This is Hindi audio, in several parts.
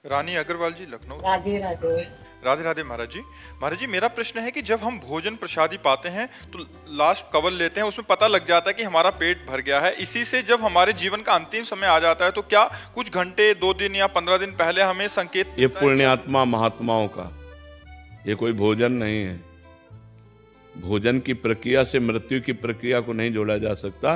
रानी अग्रवाल जी, लखनऊ। राधे राधे। राधे राधे महाराज जी। महाराज जी, मेरा प्रश्न है कि जब हम भोजन प्रसादी पाते हैं तो लास्ट कवल लेते हैं, उसमें पता लग जाता है कि हमारा पेट भर गया है। इसी से जब हमारे जीवन का अंतिम समय आ जाता है तो क्या कुछ घंटे, 2 दिन या 15 दिन पहले हमें संकेत? ये पुण्यात्मा महात्माओं का, ये कोई भोजन नहीं है। भोजन की प्रक्रिया से मृत्यु की प्रक्रिया को नहीं जोड़ा जा सकता।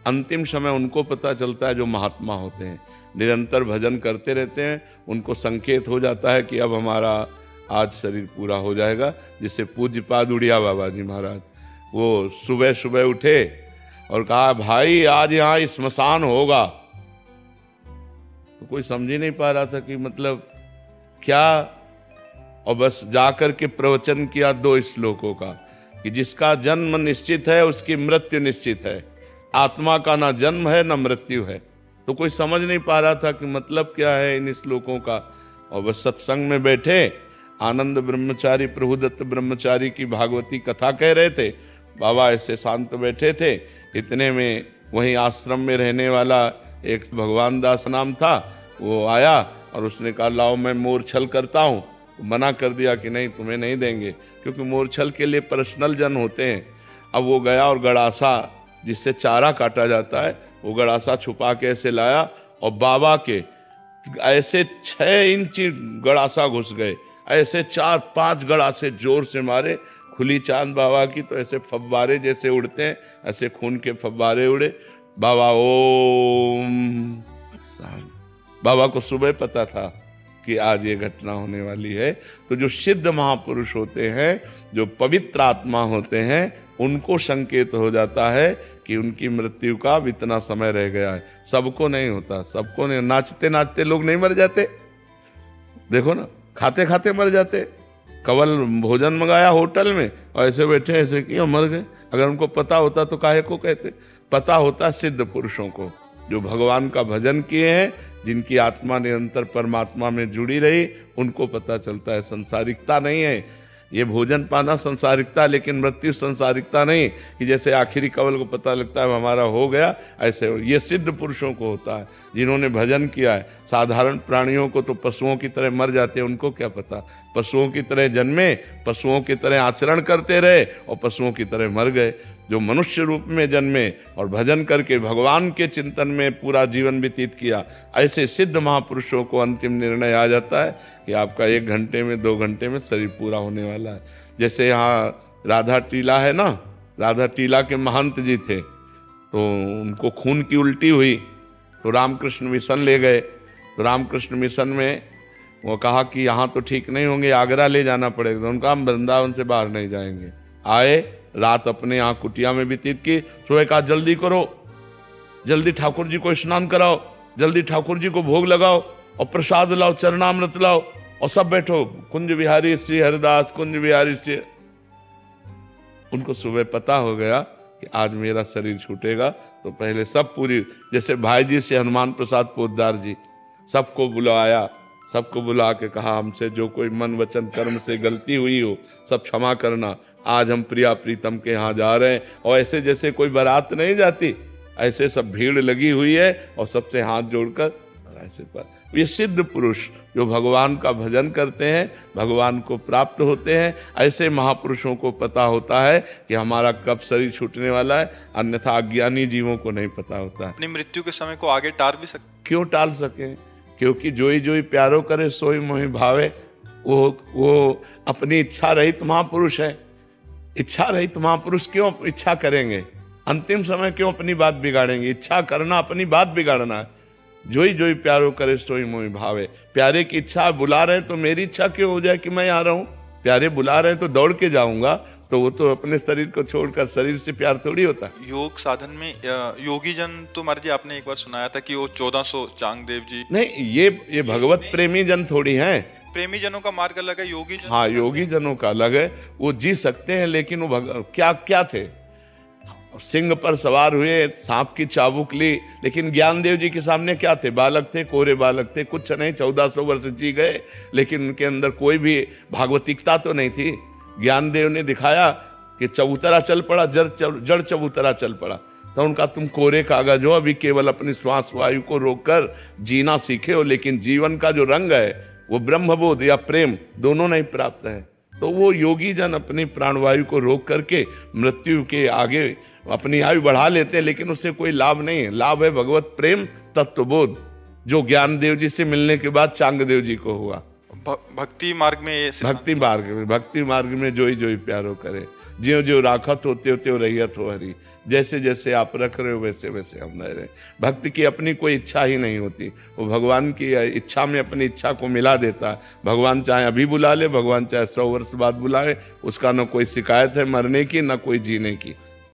अंतिम समय उनको पता चलता है जो महात्मा होते हैं, निरंतर भजन करते रहते हैं। उनको संकेत हो जाता है कि अब हमारा आज शरीर पूरा हो जाएगा। जिसे पूज्यपाद उड़िया बाबा जी महाराज, वो सुबह सुबह उठे और कहा भाई आज यहाँ स्मशान होगा। तो कोई समझ ही नहीं पा रहा था कि मतलब क्या, और बस जाकर के प्रवचन किया 2 श्लोकों का कि जिसका जन्म निश्चित है उसकी मृत्यु निश्चित है, आत्मा का ना जन्म है ना मृत्यु है। तो कोई समझ नहीं पा रहा था कि मतलब क्या है इन श्लोकों का। और बस सत्संग में बैठे, आनंद ब्रह्मचारी प्रभुदत्त ब्रह्मचारी की भागवती कथा कह रहे थे। बाबा ऐसे शांत बैठे थे। इतने में वहीं आश्रम में रहने वाला एक भगवान दास नाम था, वो आया और उसने कहा लाओ मैं मोरछल करता हूँ। तो मना कर दिया कि नहीं तुम्हें नहीं देंगे, क्योंकि मोरछल के लिए पर्सनल जन होते हैं। अब वो गया और गड़ासा जिससे चारा काटा जाता है, वो गड़ासा छुपा के ऐसे लाया और बाबा के ऐसे 6 इंच गड़ासा घुस गए। ऐसे 4-5 गड़ासे जोर से मारे। खुली चांद बाबा की तो ऐसे फव्वारे जैसे उड़ते हैं, ऐसे खून के फव्वारे उड़े। बाबा ओम। बाबा को सुबह पता था कि आज ये घटना होने वाली है। तो जो सिद्ध महापुरुष होते हैं, जो पवित्र आत्मा होते हैं, उनको संकेत हो जाता है कि उनकी मृत्यु का अब इतना समय रह गया है। सबको नहीं होता, सबको नहीं। नाचते नाचते लोग नहीं मर जाते, देखो ना, खाते खाते मर जाते। कवल भोजन मंगाया होटल में और ऐसे बैठे ऐसे किया मर गए। अगर उनको पता होता तो काहे को कहते। पता होता सिद्ध पुरुषों को, जो भगवान का भजन किए हैं, जिनकी आत्मा निरंतर परमात्मा में जुड़ी रही, उनको पता चलता है। संसारिकता नहीं है ये भोजन पाना, संसारिकता, लेकिन मृत्यु संसारिकता नहीं कि जैसे आखिरी कवल को पता लगता है हमारा हो गया, ऐसे ये सिद्ध पुरुषों को होता है जिन्होंने भजन किया है। साधारण प्राणियों को तो पशुओं की तरह मर जाते हैं, उनको क्या पता। पशुओं की तरह जन्मे, पशुओं की तरह आचरण करते रहे और पशुओं की तरह मर गए। जो मनुष्य रूप में जन्मे और भजन करके भगवान के चिंतन में पूरा जीवन व्यतीत किया, ऐसे सिद्ध महापुरुषों को अंतिम निर्णय आ जाता है कि आपका 1 घंटे में 2 घंटे में शरीर पूरा होने वाला है। जैसे यहाँ राधा टीला है ना, राधा टीला के महंत जी थे, तो उनको खून की उल्टी हुई तो रामकृष्ण मिशन ले गए। तो रामकृष्ण मिशन में वो कहा कि यहाँ तो ठीक नहीं होंगे, आगरा ले जाना पड़ेगा। तो उनका हम वृंदावन से बाहर नहीं जाएंगे। आए, रात अपने यहाँ कुटिया में व्यतीत की। सुबह कहा जल्दी करो, जल्दी ठाकुर जी को स्नान कराओ, जल्दी ठाकुर जी को भोग लगाओ और प्रसाद लाओ, चरणामृत लाओ और सब बैठो। कुंज बिहारी श्री हरिदास, कुंज बिहारी श्री। उनको सुबह पता हो गया कि आज मेरा शरीर छूटेगा। तो पहले सब पूरी, जैसे भाई जी से हनुमान प्रसाद पोद्दार जी, सबको बुलाया। सबको बुला के कहा हमसे जो कोई मन वचन कर्म से गलती हुई हो सब क्षमा करना। आज हम प्रिया प्रीतम के यहाँ जा रहे हैं। और ऐसे जैसे कोई बारात नहीं जाती, ऐसे सब भीड़ लगी हुई है और सबसे हाथ जोड़कर ऐसे पर। ये सिद्ध पुरुष जो भगवान का भजन करते हैं, भगवान को प्राप्त होते हैं, ऐसे महापुरुषों को पता होता है कि हमारा कब शरीर छूटने वाला है। अन्यथा अज्ञानी जीवों को नहीं पता होता है। अपनी मृत्यु के समय को आगे टाल भी सकते। क्यों टाल सके? क्योंकि जोई जोई प्यारो करे सोई मोहि भावे। वो अपनी इच्छा रहित महापुरुष है। इच्छा रहित महापुरुष क्यों इच्छा करेंगे? अंतिम समय क्यों अपनी बात बिगाड़ेंगे? इच्छा करना अपनी बात बिगाड़ना है। जोई जोई प्यारो करे सोई मोहि भावे। प्यारे की इच्छा बुला रहे हैं तो मेरी इच्छा क्यों हो जाए कि मैं आ रहा हूँ? प्यारे बुला रहे हैं तो दौड़ के जाऊंगा, तो वो तो अपने शरीर को छोड़कर, शरीर से प्यार थोड़ी होता। योग साधन में योगी जन तो महाराज जी आपने एक बार सुनाया था कि वो 1400 चांगदेव जी। नहीं, ये भगवत प्रेमी जन थोड़ी हैं। प्रेमी जनों का मार्ग अलग है, योगी जन। हाँ, योगी जनों का अलग है। वो जी सकते हैं, लेकिन वो क्या थे? सिंह पर सवार हुए, सांप की चाबुक ली, लेकिन ज्ञानदेव जी के सामने क्या थे? बालक थे, कोरे बालक थे, कुछ नहीं। 1400 वर्ष जी गए, लेकिन उनके अंदर कोई भी भागवतिकता तो नहीं थी। ज्ञानदेव ने दिखाया कि चबूतरा चल पड़ा, जड़ चबूतरा चल पड़ा। तो उनका तुम कोरे कागज हो, अभी केवल अपनी श्वास वायु को रोककर जीना सीखे हो, लेकिन जीवन का जो रंग है वो ब्रह्मबोध या प्रेम दोनों नहीं प्राप्त है। तो वो योगी जन अपनी प्राणवायु को रोक करके मृत्यु के आगे अपनी आयु बढ़ा लेते हैं, लेकिन उससे कोई लाभ नहीं है। लाभ है भगवत प्रेम तत्वबोध, जो ज्ञानदेव जी से मिलने के बाद चांगदेव जी को हुआ। भक्ति मार्ग में भक्ति मार्ग में जोई जोई प्यारो करे, ज्यों ज्यों राखत हो त्यों त्यों रहियत हो हरि। जैसे जैसे आप रख रहे हो वैसे वैसे हम रह रहे। भक्ति की अपनी कोई इच्छा ही नहीं होती, वो भगवान की इच्छा में अपनी इच्छा को मिला देता है। भगवान चाहे अभी बुला ले, भगवान चाहे 100 वर्ष बाद बुलाए, उसका न कोई शिकायत है मरने की न कोई जीने की।